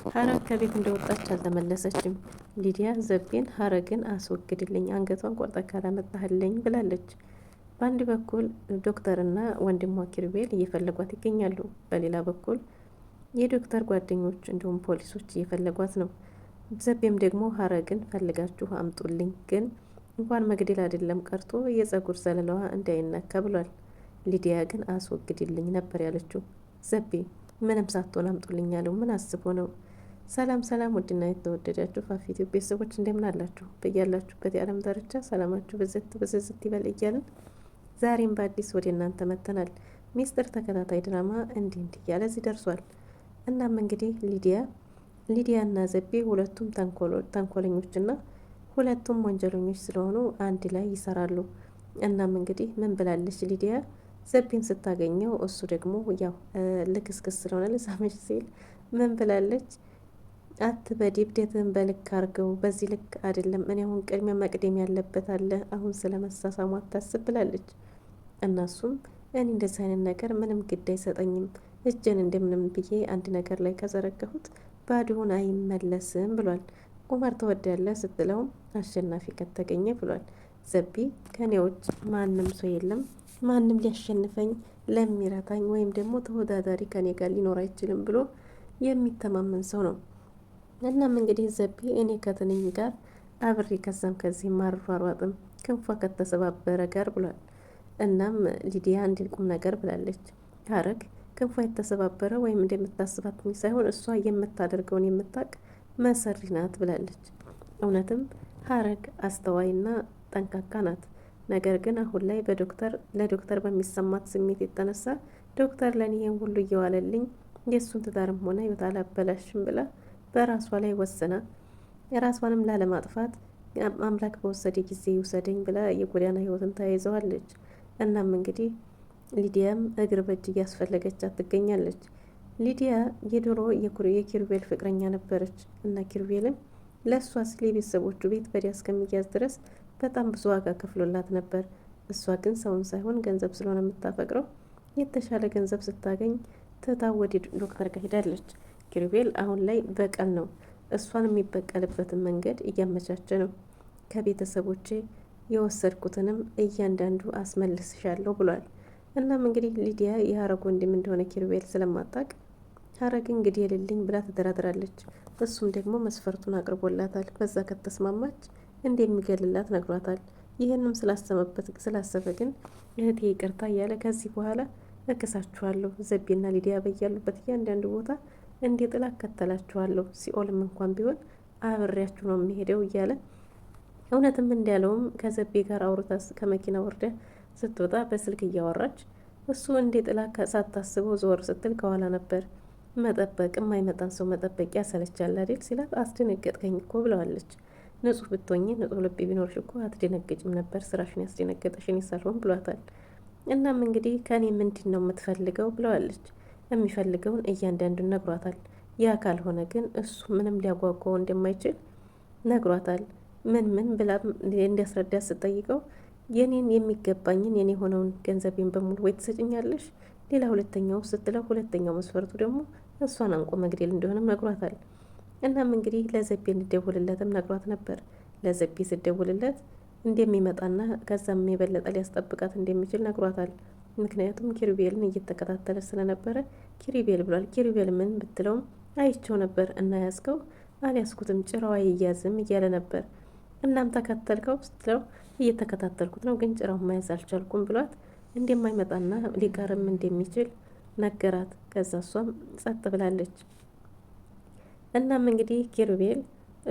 ሀረግ ከቤት እንደወጣች አልተመለሰችም። ሊዲያ ዘቤን ሀረግን አስወግድልኝ፣ አንገቷን ቆርጠ ካላመጣህልኝ ብላለች። በአንድ በኩል ዶክተርና ወንድሟ ኪሩቤል እየፈለጓት ይገኛሉ። በሌላ በኩል የዶክተር ጓደኞች እንዲሁም ፖሊሶች እየፈለጓት ነው። ዘቤም ደግሞ ሀረግን ፈልጋችሁ አምጡልኝ፣ ግን እንኳን መግደል አይደለም ቀርቶ የጸጉር ዘለላዋ እንዳይነካ ብሏል። ሊዲያ ግን አስወግድልኝ ነበር ያለችው። ዘቤ ምንም ሳትሆን አምጡልኝ ያለው ምን አስቦ ነው? ሰላም ሰላም፣ ውድና የተወደዳችሁ ፋፊቲ ቤተሰቦች እንደምን አላችሁ? በያላችሁበት የዓለም ዳርቻ ሰላማችሁ ብዝት ይበል እያልን ዛሬም በአዲስ ወደ እናንተ መጥተናል። ሚስጥር ተከታታይ ድራማ እንዲህ እያለ እዚህ ደርሷል። እናም እንግዲህ ሊዲያና ዘቤ ሁለቱም ተንኮለኞችና ሁለቱም ወንጀለኞች ስለሆኑ አንድ ላይ ይሰራሉ። እናም እንግዲህ ምን ብላለች ሊዲያ ዘቤን ስታገኘው፣ እሱ ደግሞ ያው ልክስክስ ስለሆነ ልሳመች ሲል ምን ብላለች? አትበዲብደትን በልክ አርገው፣ በዚህ ልክ አይደለም። እኔ አሁን ቅድሚያ መቅደም ያለበት አለ፣ አሁን ስለ መሳሳሙ አታስብ ብላለች። እናሱም እኔ እንደዚህ አይነት ነገር ምንም ግድ አይሰጠኝም፣ እጄን እንደምንም ብዬ አንድ ነገር ላይ ከዘረጋሁት ባዶውን አይመለስም ብሏል። ቁማር ትወዳለህ ስትለውም አሸናፊ ከተገኘ ብሏል። ዘቢ ከኔ ውጭ ማንም ሰው የለም፣ ማንም ሊያሸንፈኝ ለሚረታኝ ወይም ደግሞ ተወዳዳሪ ከኔ ጋር ሊኖር አይችልም ብሎ የሚተማመን ሰው ነው። እናም እንግዲህ ዘቢ እኔ ከትንኝ ጋር አብሬ ከዛም ከዚህ ማሯሯጥም ክንፏ ከተሰባበረ ጋር ብሏል። እናም ሊዲያ አንድ ቁም ነገር ብላለች። ሀረግ ክንፏ የተሰባበረ ወይም እንደምታስባት ሳይሆን እሷ የምታደርገውን የምታቅ መሰሪ ናት ብላለች። እውነትም ሀረግ አስተዋይና ጠንካካ ናት። ነገር ግን አሁን ላይ ለዶክተር በሚሰማት ስሜት የተነሳ ዶክተር ለኔ ይሄን ሁሉ እየዋለልኝ የእሱን ትዳርም ሆነ ህይወት አላበላሽም ብላ በራሷ ላይ ወስና የራሷንም ላለማጥፋት አምላክ በወሰደ ጊዜ ይውሰደኝ ብላ የጎዳና ህይወትን ተያይዘዋለች። እናም እንግዲህ ሊዲያም እግር በእጅ እያስፈለገቻት ትገኛለች። ሊዲያ የድሮ የኪሩቤል ፍቅረኛ ነበረች እና ኪሩቤልም ለእሷ ስለ የቤተሰቦቹ ቤት በዲያ እስከሚያዝ ድረስ በጣም ብዙ ዋጋ ከፍሎላት ነበር። እሷ ግን ሰውን ሳይሆን ገንዘብ ስለሆነ የምታፈቅረው የተሻለ ገንዘብ ስታገኝ ትታ ወደ ዶክተር ጋር ሄዳለች። ኪሩቤል አሁን ላይ በቀል ነው፣ እሷን የሚበቀልበትን መንገድ እያመቻቸ ነው። ከቤተሰቦቼ የወሰድኩትንም እያንዳንዱ አስመልስሻለሁ ብሏል። እናም እንግዲህ ሊዲያ የሀረግ ወንድም እንደሆነ ኪሩቤል ስለማታቅ ሀረግ እንግዲህ የሌለኝ ብላ ተደራድራለች። እሱም ደግሞ መስፈርቱን አቅርቦላታል። በዛ ከተስማማች እንደሚገልላት ነግሯታል። ይህንም ስላሰበ ግን እህቴ ይቅርታ እያለ ከዚህ በኋላ እክሳችኋለሁ፣ ዘቤና ሊዲያ በያሉበት እያንዳንዱ ቦታ እንዴ ጥላ ከተላችኋለሁ፣ ሲኦልም እንኳን ቢሆን አብሬያችሁ ነው የሚሄደው እያለ እውነትም እንዲያለውም ከዘቤ ጋር አውርታ ከመኪና ወርዳ ስትወጣ በስልክ እያወራች እሱ እንዴ ጥላ ሳታስበው ዞር ስትል ከኋላ ነበር። መጠበቅ የማይመጣን ሰው መጠበቅ ያሰለቻል አይደል ሲላት፣ አስደነገጥከኝ እኮ ብለዋለች። ንጹህ ብትሆኚ ንጹህ ልብ ቢኖርሽ እኮ አትደነግጭም ነበር፣ ስራሽን ያስደነገጠሽን የሰራውን ብሏታል። እናም እንግዲህ ከኔ ምንድን ነው የምትፈልገው ብለዋለች። የሚፈልገውን እያንዳንዱን ነግሯታል። ያ ካልሆነ ግን እሱ ምንም ሊያጓጓው እንደማይችል ነግሯታል። ምን ብላ እንዲያስረዳት ስጠይቀው የኔን የሚገባኝን የኔ የሆነውን ገንዘቤን በሙሉ ወይ ትሰጭኛለሽ፣ ሌላ ሁለተኛው ስትለው ሁለተኛው መስፈርቱ ደግሞ እሷን አንቆ መግደል እንደሆነም ነግሯታል። እናም እንግዲህ ለዘቤ እንዲደውልለትም ነግሯት ነበር። ለዘቤ ስደውልለት እንደሚመጣና ከዛም የበለጠ ሊያስጠብቃት እንደሚችል ነግሯታል። ምክንያቱም ኪሩቤልን እየተከታተለ ስለነበረ ኪሩቤል ብሏል። ኪሩቤል ምን ብትለውም አይቸው ነበር እና ያዝከው አልያዝኩትም ጭራዋ ይያዝም እያለ ነበር። እናም ተከተልከው ስትለው እየተከታተልኩት ነው ግን ጭራው መያዝ አልቻልኩም ብሏት እንደማይመጣና ሊቀርም እንደሚችል ነገራት። ከዛ እሷም ጸጥ ብላለች። እናም እንግዲህ ኪሩቤል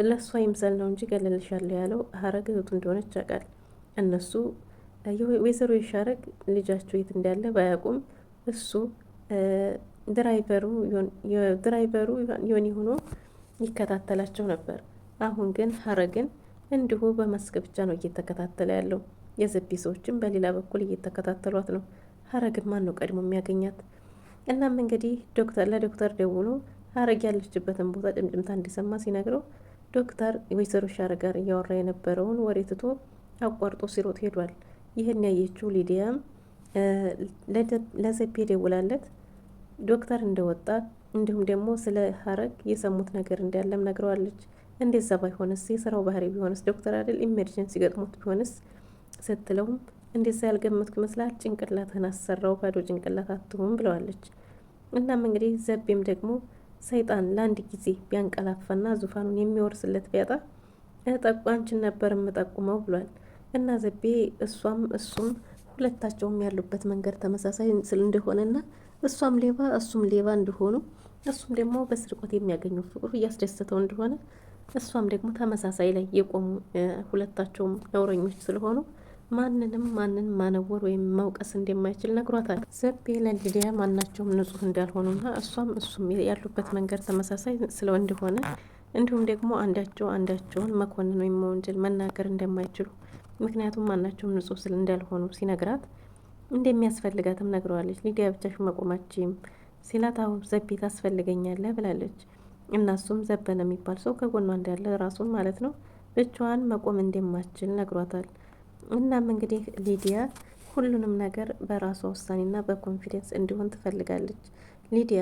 ለእሷ ይምሰል ነው እንጂ ገለልሻለሁ ያለው ሀረግ እህቱ እንደሆነች ያውቃል። እነሱ ወይዘሮ ይሻረግ ልጃቸው የት እንዳለ ባያውቁም እሱ ድራይቨሩ ዮኒ ሆኖ ይከታተላቸው ነበር። አሁን ግን ሀረግን እንዲሁ በመስክ ብቻ ነው እየተከታተለ ያለው። የዘቢ ሰዎችም በሌላ በኩል እየተከታተሏት ነው። ሀረግን ማን ነው ቀድሞ የሚያገኛት? እናም እንግዲህ ለዶክተር ደውሎ ሀረግ ያለችበትን ቦታ ጭምጭምታ እንዲሰማ ሲነግረው ዶክተር ወይዘሮ ሻረግ ጋር እያወራ የነበረውን ወሬ ትቶ አቋርጦ ሲሮጥ ሄዷል። ይህን ያየችው ሊዲያም ለዘቤ ደውላለት ዶክተር እንደወጣ እንዲሁም ደግሞ ስለ ሀረግ የሰሙት ነገር እንዳለም ነግረዋለች። እንደዛ ባይሆንስ የስራው ባህሪ ቢሆንስ ዶክተር አይደል ኢመርጀንሲ ገጥሞት ቢሆንስ ስትለውም እንደዛ ያልገመትኩ ይመስላል ጭንቅላትህን አሰራው ባዶ ጭንቅላት አትሁን ብለዋለች። እናም እንግዲህ ዘቤም ደግሞ ሰይጣን ለአንድ ጊዜ ቢያንቀላፋና ዙፋኑን የሚወርስለት ቢያጣ አንቺን ነበር የምጠቁመው ብሏል። እና ዘቤ እሱም ሁለታቸውም ያሉበት መንገድ ተመሳሳይ ስል እንደሆነና እሷም ሌባ እሱም ሌባ እንደሆኑ እሱም ደግሞ በስርቆት የሚያገኘው ፍቅሩ እያስደስተው እንደሆነ እሷም ደግሞ ተመሳሳይ ላይ የቆሙ ሁለታቸውም ነውረኞች ስለሆኑ ማንን ማነወር ወይም መውቀስ እንደማይችል ነግሯታል። ዘቤ ለሊዲያ ማናቸውም ንጹሕ እንዳልሆኑና እሱም ያሉበት መንገድ ተመሳሳይ ስለው እንደሆነ እንዲሁም ደግሞ አንዳቸውን መኮንን ወይም መወንጀል መናገር እንደማይችሉ ምክንያቱም ማናቸውም ንጹሕ ስል እንዳልሆኑ ሲነግራት እንደሚያስፈልጋትም ነግረዋለች። ሊዲያ ብቻሽን መቆማችም ሲላት አሁን ዘቤ ታስፈልገኛለህ ብላለች። እናሱም ዘበነ የሚባል ሰው ከጎኗ እንዳለ ራሱን ማለት ነው ብቻዋን መቆም እንደማትችል ነግሯታል። እናም እንግዲህ ሊዲያ ሁሉንም ነገር በራሷ ውሳኔና በኮንፊደንስ እንዲሆን ትፈልጋለች። ሊዲያ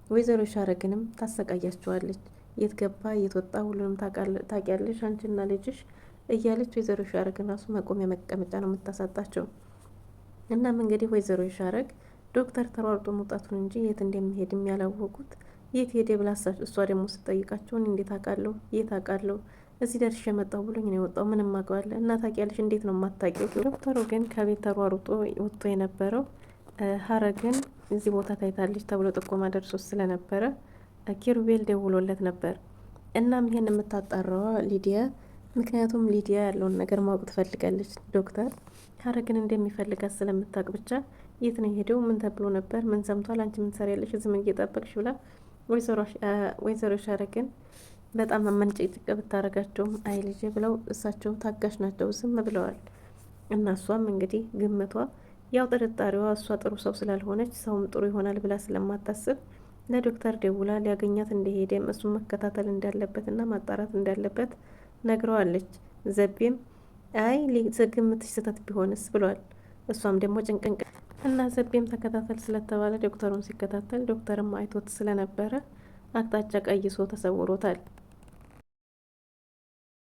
ወይዘሮ ሻረግንም ታሰቃያቸዋለች። የት ገባ የት ወጣ ሁሉንም ታውቂያለሽ አንቺና ልጅሽ እያለች ወይዘሮ ሻረግን ራሱ መቆሚያ መቀመጫ ነው የምታሳጣቸው። እናም እንግዲህ ወይዘሮ ሻረግ ዶክተር ተሯርጦ መውጣቱን እንጂ የት እንደሚሄድ የሚያላወቁት የት ሄደ ብላ እሷ ደግሞ ስጠይቃቸውን እንዴት አውቃለሁ የት አውቃለሁ እዚህ ደርሼ መጣሁ ብሎኝ ነው የወጣው ምንም አውቀዋለሁ እና ታውቂያለሽ እንዴት ነው የማታውቂው? ዶክተሩ ግን ከቤት ተሯሩጦ ወጥቶ የነበረው ሀረግን እዚህ ቦታ ታይታለች ተብሎ ጥቆማ ደርሶ ስለነበረ ኪሩቤል ደውሎለት ነበር። እናም ይሄን የምታጣራዋ ሊዲያ ምክንያቱም ሊዲያ ያለውን ነገር ማወቅ ትፈልጋለች። ዶክተር ሀረግን እንደሚፈልጋት ስለምታውቅ ብቻ የት ነው የሄደው ምን ተብሎ ነበር ምን ሰምቷል አንቺ ምን ትሰሪያለሽ እዚህ ምን እየጠበቅሽ ብላ ወይዘሮ ሻረግን በጣም መንጭቅጭቅ ብታረጋቸውም አይ ልጄ ብለው እሳቸው ታጋሽ ናቸው ዝም ብለዋል። እና እሷም እንግዲህ ግምቷ ያው ጥርጣሬዋ እሷ ጥሩ ሰው ስላልሆነች ሰውም ጥሩ ይሆናል ብላ ስለማታስብ ለዶክተር ደውላ ሊያገኛት እንደሄደም እሱም መከታተል እንዳለበት እና ማጣራት እንዳለበት ነግረዋለች። ዘቤም አይ ግምትሽ ስህተት ቢሆንስ ብሏል። እሷም ደግሞ ጭንቅንቅ እና ዘቤም ተከታተል ስለተባለ ዶክተሩን ሲከታተል ዶክተርም አይቶት ስለነበረ አቅጣጫ ቀይሶ ተሰውሮታል።